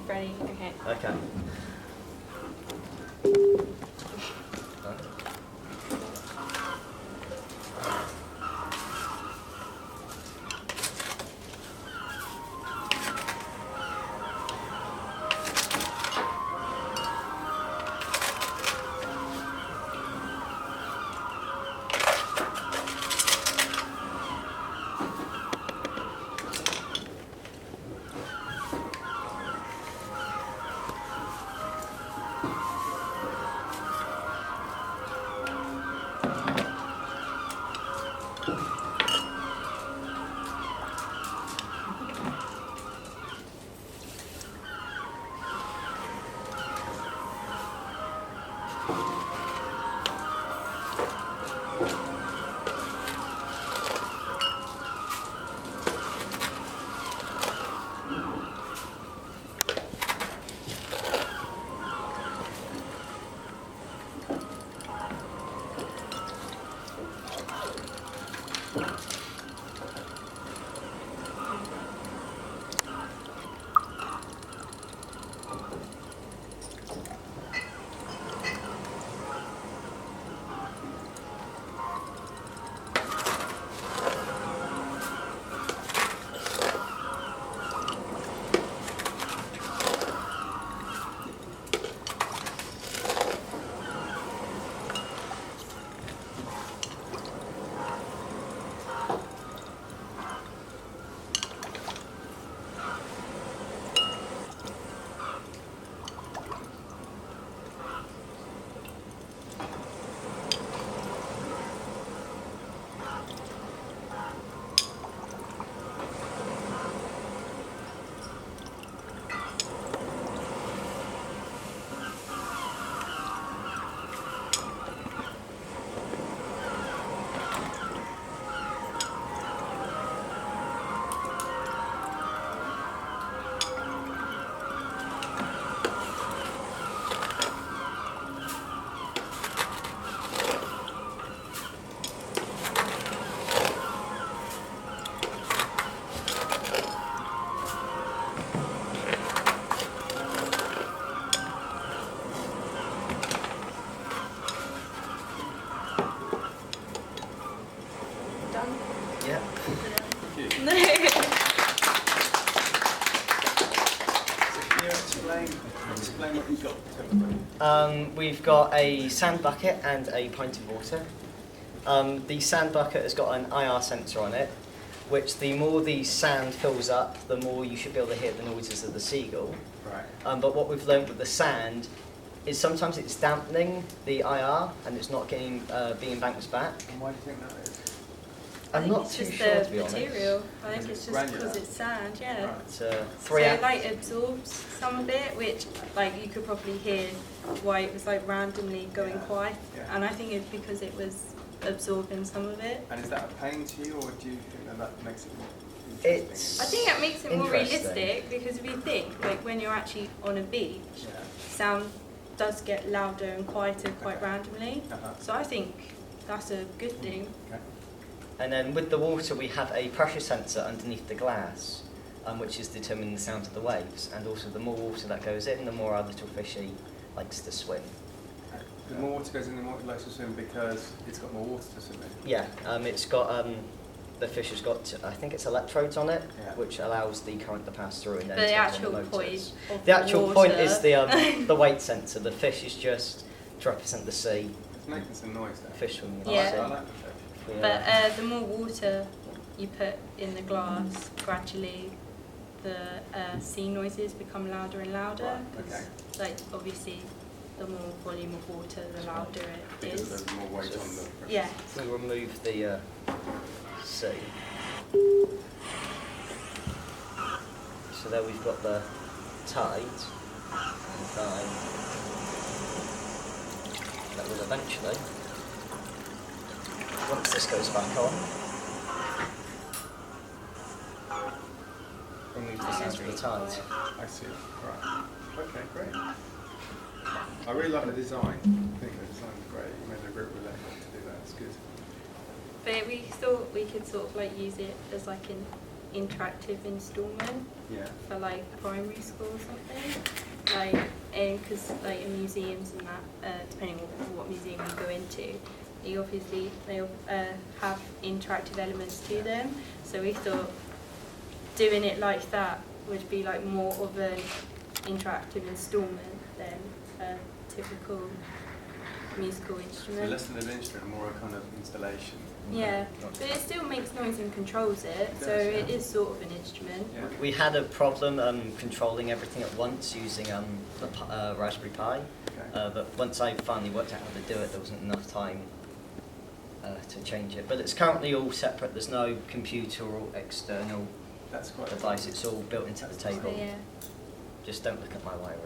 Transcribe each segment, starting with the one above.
Ready? Okay. Okay. Yeah. No. Can you explain what you've got? We've got a sand bucket and a pint of water. The sand bucket has got an IR sensor on it, which the more the sand fills up, the more you should be able to hear the noises of the seagull. Right. But what we've learned with the sand is sometimes it's dampening the IR and it's not getting being bounced back. And why do you think that is? I'm not too sure, to be honest. Material. I think Is it's it just because granular? it's sand, yeah. Right. It's So three it amp- like absorbs some of it, which like you could probably hear why it was like randomly going Yeah. quiet. Yeah. And I think it's because it was absorbing some of it. And is that a pain to you, or do you think that that makes it more It's- interesting? I think that makes it more Interesting. realistic because if you think, like when you're actually on a beach, Yeah. sound does get louder and quieter quite randomly. Uh-huh. So I think that's a good thing. Okay. And then with the water, we have a pressure sensor underneath the glass, which is determining the sound of the waves. And also, the more water that goes in, the more our little fishy likes to swim. The more water goes in, the more it likes to swim because it's got more water to swim in. Yeah, it's got the fish has got I think it's electrodes on it, Yeah. which allows the current to pass through and then But the turns on actual motors. point of The actual point is water- the weight sensor. The fish is just to represent the sea. It's making some noise there. Fish swimming in I Yeah. like, the I sea. like the fish. But the more water you put in the glass, gradually the sea noises become louder and louder. Right, 'Cause, okay. like obviously, the more volume of water, the louder it Because is. there's more weight on the fish. Yeah. So we'll remove the sea. So there we've got the tide. And that will eventually, once this goes back on, remove the sound of the tide. I see. Right. Okay, great. I really like the design. I think the design's great. You made a great effort to do that. It's good. But we thought we could sort of like use it as like an interactive installment Yeah. for like primary school or something. Like, because like in museums and that, depending on what museum you go into, they have interactive elements to them. So we thought doing it like that would be like more of an interactive installment than a typical musical So instrument. less than an instrument, more a kind of installation. Yeah, but it still makes noise and controls it, so it is sort of an instrument. Yeah. We had a problem controlling everything at once using the Raspberry Pi, Okay. but once I finally worked out how to do it, there wasn't enough time to change it. But it's currently all separate. There's no computer or external That's quite device. It's all built into the So table. yeah. Just don't look at my wiring.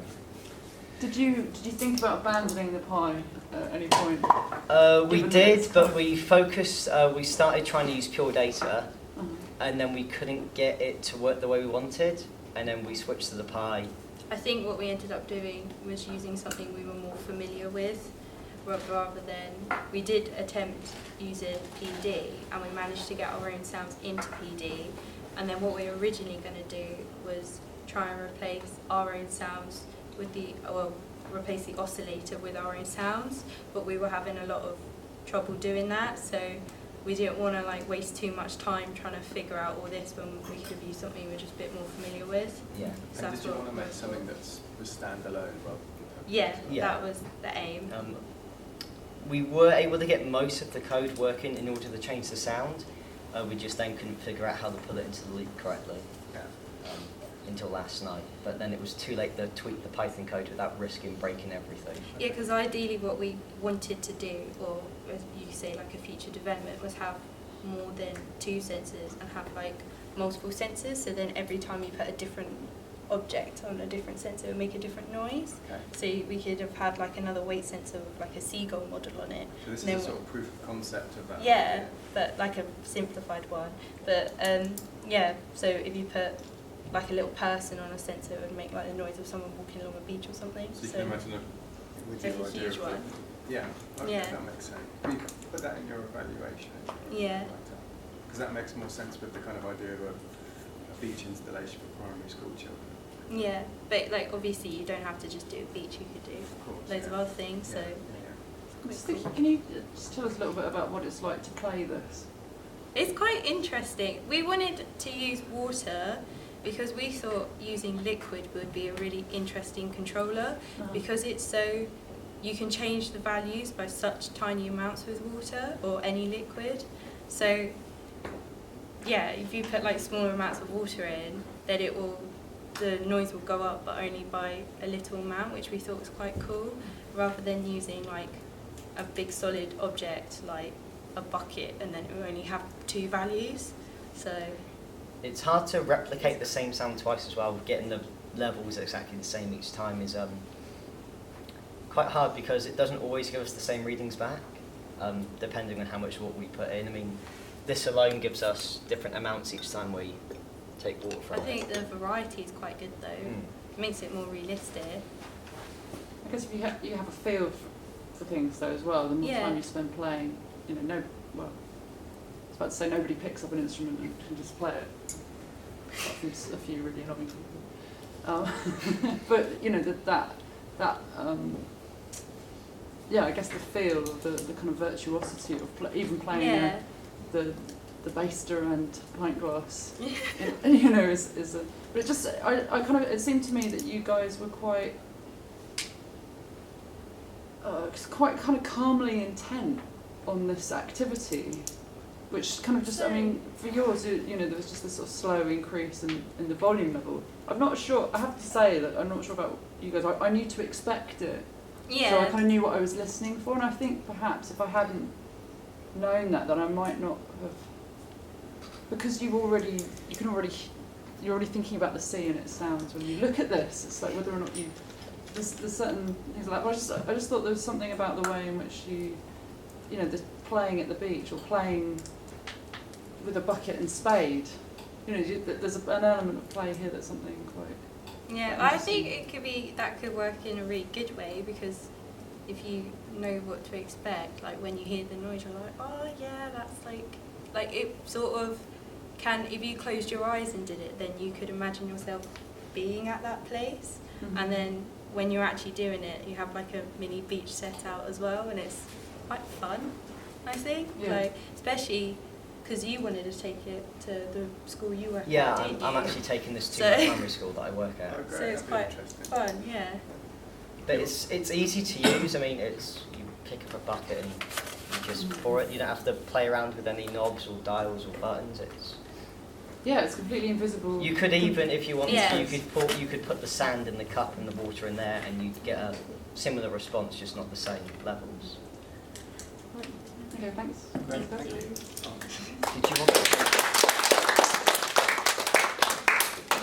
Did you think about abandoning the Pi at any point? We Given did, this but time. we focused. We started trying to use pure data, Uh-huh. and then we couldn't get it to work the way we wanted, and then we switched to the Pi. I think what we ended up doing was using something we were more familiar with, rather than, we did attempt using PD, and we managed to get our own sounds into PD, and then what we were originally going to do was try and replace our own sounds with replace the oscillator with our own sounds, but we were having a lot of trouble doing that, so we didn't want to like waste too much time trying to figure out all this when we could have used something we were just a bit more familiar with. Yeah. So And that's did you what want to make we something thought. was standalone rather than Yeah, Yeah. that was the aim. We were able to get most of the code working in order to change the sound. We just then couldn't figure out how to put it into the loop correctly Yeah. until last night. But then it was too late to tweak the Python code without risking breaking everything. Yeah, because ideally what we wanted to do, or as you say, like a future development, was have more than 2 sensors and have like multiple sensors. So then every time you put a different object on a different sensor, it would make a different noise. Okay. So we could have had like another weight sensor with like a seagull model on it. So this And is a then- sort of proof of concept of that. Yeah, idea. but like a simplified one. But yeah, so if you put like a little person on a sensor, it would make like the noise of someone walking along a beach or something. So you can imagine with your Like a idea huge of one. Yeah, okay, Yeah. that makes sense. But you can put that in your evaluation. Yeah. Because that makes more sense with the kind of idea of a beach installation for primary school children. Yeah, but like obviously you don't have to just do a beach. You could do Of course. loads yeah. of other things. So Yeah, I'm just thinking, can you just tell us a little bit about what it's like to play this? it's quite interesting. We wanted to use water because we thought using liquid would be a really interesting controller, because it's so, you can change the values by such tiny amounts with water or any liquid. So yeah, if you put like smaller amounts of water in, then the noise will go up, but only by a little amount, which we thought was quite cool, rather than using like a big solid object like a bucket, and then it will only have 2 values. So It's hard to replicate the same sound twice as well. Getting the levels exactly the same each time is quite hard, because it doesn't always give us the same readings back, depending on how much water we put in. I mean, this alone gives us different amounts each time we take water I from it. think the variety is quite good though. It makes it more realistic. I guess if you have a feel for things though as well, the more Yeah. time you spend playing, I was about to say nobody picks up an instrument and can just play it. Apart from a few really annoying people. But I guess the feel of the kind of virtuosity of even playing Yeah. the baster and pint glass, is a. But it just it seemed to me that you guys were quite kind of calmly intent on this activity, which kind of just, I mean, for yours, there was just this sort of slow increase in the volume level. I'm not sure, I have to say that I'm not sure about you guys, I knew to expect it. Yeah. So I kind of knew what I was listening for, and I think perhaps if I hadn't known that, then I might not have, because you're already thinking about the sea and its sounds when you look at this. It's like whether or not there's certain things like that. I just thought there was something about the way in which the playing at the beach or playing with a bucket and spade. There's an element of play here that's something quite. Yeah, I think that could work in a really good way, because if you know what to expect, like when you hear the noise, you're like, oh yeah, that's like it sort of if you closed your eyes and did it, then you could imagine yourself being at that place. And then when you're actually doing it, you have like a mini beach set out as well, and it's quite fun, I think. Yeah. Like, especially because you wanted to take it to the school you work Yeah, at, didn't I'm you? actually taking this to So- the primary school that I work Oh, at. great. So it's That'd be quite interesting. fun, yeah. But it's easy to use. I mean, you pick up a bucket and you just pour it. You don't have to play around with any knobs or dials or buttons. Yeah, it's completely invisible. You could even, if you wanted Yeah. to, you could put the sand in the cup and the water in there, and you'd get a similar response, just not the same levels. Okay, thanks. Great, thank you. Did you want?